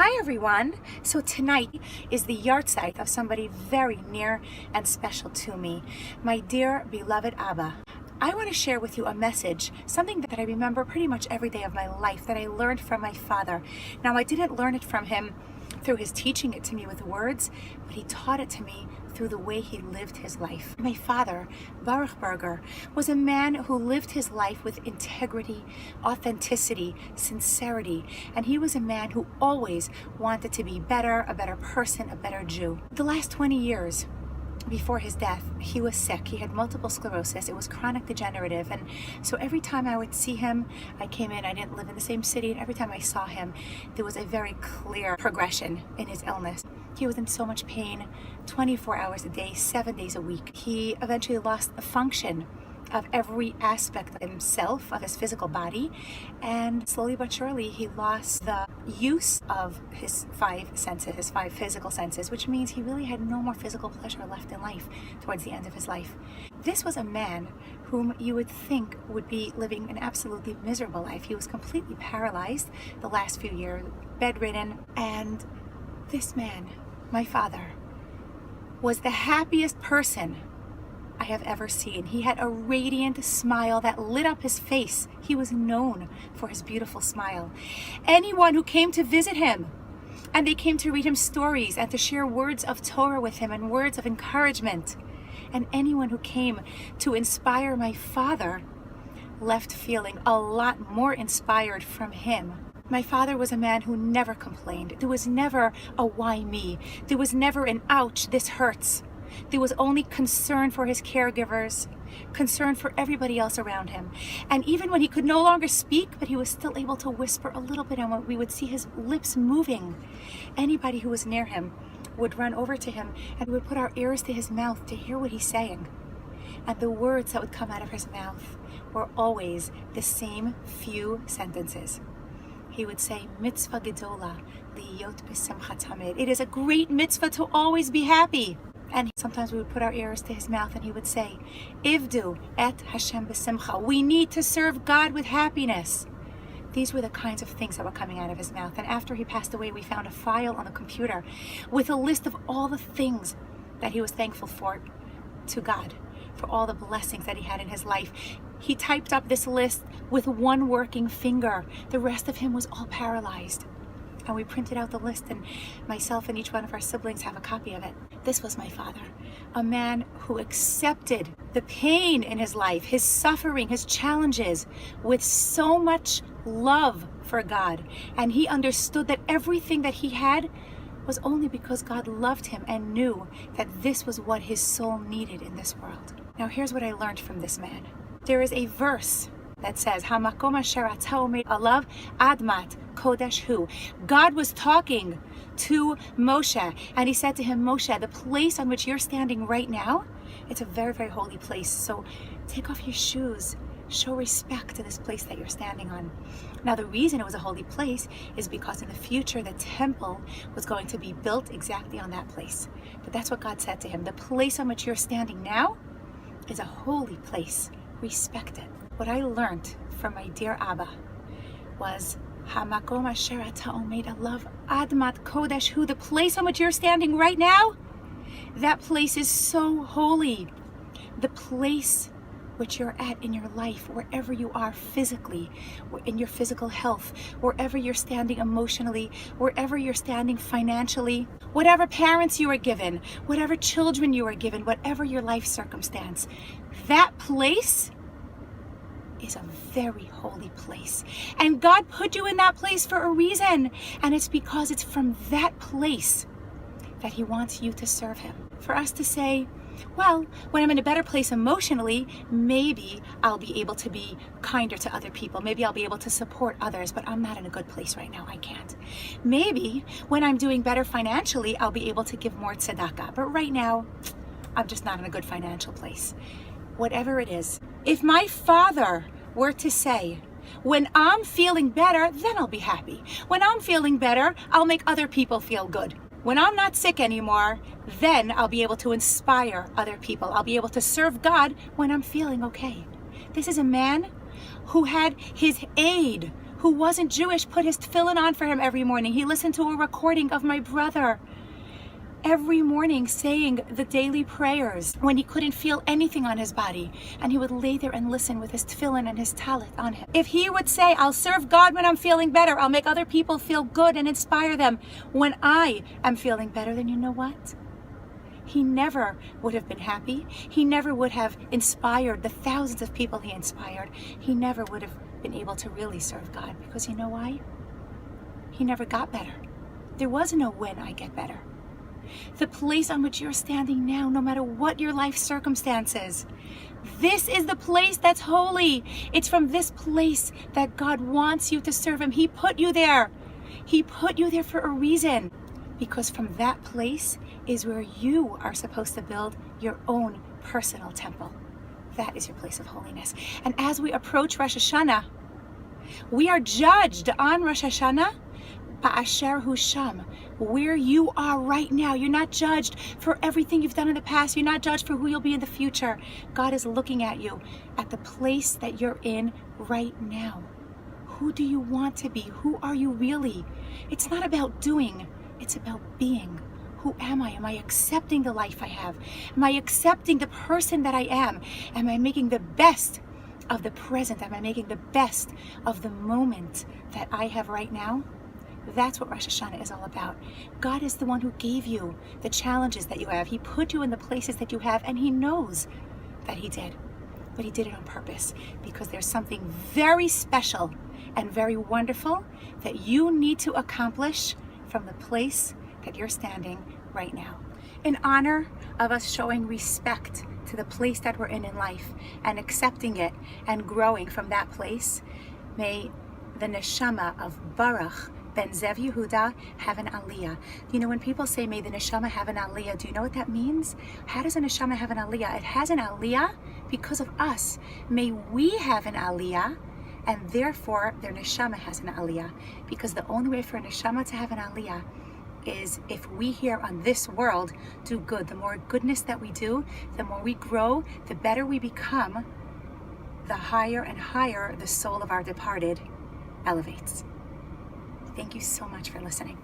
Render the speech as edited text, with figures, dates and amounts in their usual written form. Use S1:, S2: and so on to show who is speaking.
S1: Hi everyone! So tonight is the yahrzeit of somebody very near and special to me, my dear beloved Abba. I want to share with you a message, something that I remember pretty much every day of my life that I learned from my father. Now, I didn't learn it from him through his teaching it to me with words, but he taught it to me through the way he lived his life. My father, Baruch Berger, was a man who lived his life with integrity, authenticity, sincerity, and he was a man who always wanted to be better, a better person, a better Jew. The last 20 years, before his death, he was sick. He had multiple sclerosis. It was chronic degenerative. And so every time I would see him, I came in, I didn't live in the same city, and every time I saw him, there was a very clear progression in his illness. He was in so much pain, 24 hours a day, 7 days a week. He eventually lost the function of every aspect of himself, of his physical body, and slowly but surely he lost the use of his five senses, his five physical senses, which means he really had no more physical pleasure left in life towards the end of his life. This was a man whom you would think would be living an absolutely miserable life. He was completely paralyzed the last few years, bedridden, and this man, my father, was the happiest person I have ever seen. He had a radiant smile that lit up his face. He was known for his beautiful smile. Anyone who came to visit him, and they came to read him stories and to share words of Torah with him and words of encouragement, and anyone who came to inspire my father left feeling a lot more inspired from him. My father was a man who never complained. There was never a why me. There was never an ouch, this hurts. There was only concern for his caregivers, concern for everybody else around him. And even when he could no longer speak, but he was still able to whisper a little bit, and we would see his lips moving, anybody who was near him would run over to him, and we would put our ears to his mouth to hear what he's saying. And the words that would come out of his mouth were always the same few sentences. He would say, mitzvah gedola liyot b'simchat hamid. It is a great mitzvah to always be happy. And sometimes we would put our ears to his mouth and he would say, Ivdu et Hashem b'simcha. We need to serve God with happiness. These were the kinds of things that were coming out of his mouth. And after he passed away, we found a file on the computer with a list of all the things that he was thankful for to God, for all the blessings that he had in his life. He typed up this list with one working finger. The rest of him was all paralyzed. And we printed out the list, and myself and each one of our siblings have a copy of it. This was my father, a man who accepted the pain in his life, his suffering, his challenges, with so much love for God. And he understood that everything that he had was only because God loved him and knew that this was what his soul needed in this world. Now here's what I learned from this man. There is a verse that says, Hamakom asher atah omed alav admat kodesh hu. God was talking to Moshe, and he said to him, Moshe, the place on which you're standing right now, it's a very, very holy place. So take off your shoes. Show respect to this place that you're standing on. Now, the reason it was a holy place is because in the future, the temple was going to be built exactly on that place. But that's what God said to him. The place on which you're standing now is a holy place. Respect it. What I learned from my dear Abba was Hamakom asher atah omed alav admat kodesh hu. The place on which you're standing right now, that place is so holy. The place which you're at in your life, wherever you are physically, in your physical health, wherever you're standing emotionally, wherever you're standing financially, whatever parents you are given, whatever children you are given, whatever your life circumstance, that place is a very holy place. And God put you in that place for a reason. And it's because it's from that place that he wants you to serve him. For us to say, well, when I'm in a better place emotionally, maybe I'll be able to be kinder to other people. Maybe I'll be able to support others, but I'm not in a good place right now. I can't. Maybe when I'm doing better financially, I'll be able to give more tzedakah. But right now, I'm just not in a good financial place. Whatever it is, if my father were to say, when I'm feeling better, then I'll be happy. When I'm feeling better, I'll make other people feel good. When I'm not sick anymore, then I'll be able to inspire other people. I'll be able to serve God when I'm feeling okay. This is a man who had his aide who wasn't Jewish put his tefillin on for him every morning. He listened to a recording of my brother every morning saying the daily prayers when he couldn't feel anything on his body, and he would lay there and listen with his tefillin and his talit on him. If he would say, I'll serve God when I'm feeling better, I'll make other people feel good and inspire them when I am feeling better, then you know what? He never would have been happy. He never would have inspired the thousands of people he inspired. He never would have been able to really serve God, because you know why? He never got better. There was no when I get better. The place on which you're standing now, no matter what your life circumstances, this is the place that's holy. It's from this place that God wants you to serve him. He put you there. He put you there for a reason, because from that place is where you are supposed to build your own personal temple. That is your place of holiness. And as we approach Rosh Hashanah, we are judged on Rosh Hashanah Ba'asher Hu Sham, where you are right now. You're not judged for everything you've done in the past. You're not judged for who you'll be in the future. God is looking at you at the place that you're in right now. Who do you want to be? Who are you really? It's not about doing, it's about being. Who am I? Am I accepting the life I have? Am I accepting the person that I am? Am I making the best of the present? Am I making the best of the moment that I have right now? That's what Rosh Hashanah is all about. God is the one who gave you the challenges that you have. He put you in the places that you have, and he knows that he did. But he did it on purpose, because there's something very special and very wonderful that you need to accomplish from the place that you're standing right now. In honor of us showing respect to the place that we're in life and accepting it and growing from that place, may the neshama of Baruch Ben Zev Yehuda have an aliyah. You know, when people say, may the neshama have an aliyah, do you know what that means? How does a neshama have an aliyah? It has an aliyah because of us. May we have an aliyah, and therefore their neshama has an aliyah. Because the only way for a neshama to have an aliyah is if we here on this world do good. The more goodness that we do, the more we grow, the better we become, the higher and higher the soul of our departed elevates. Thank you so much for listening.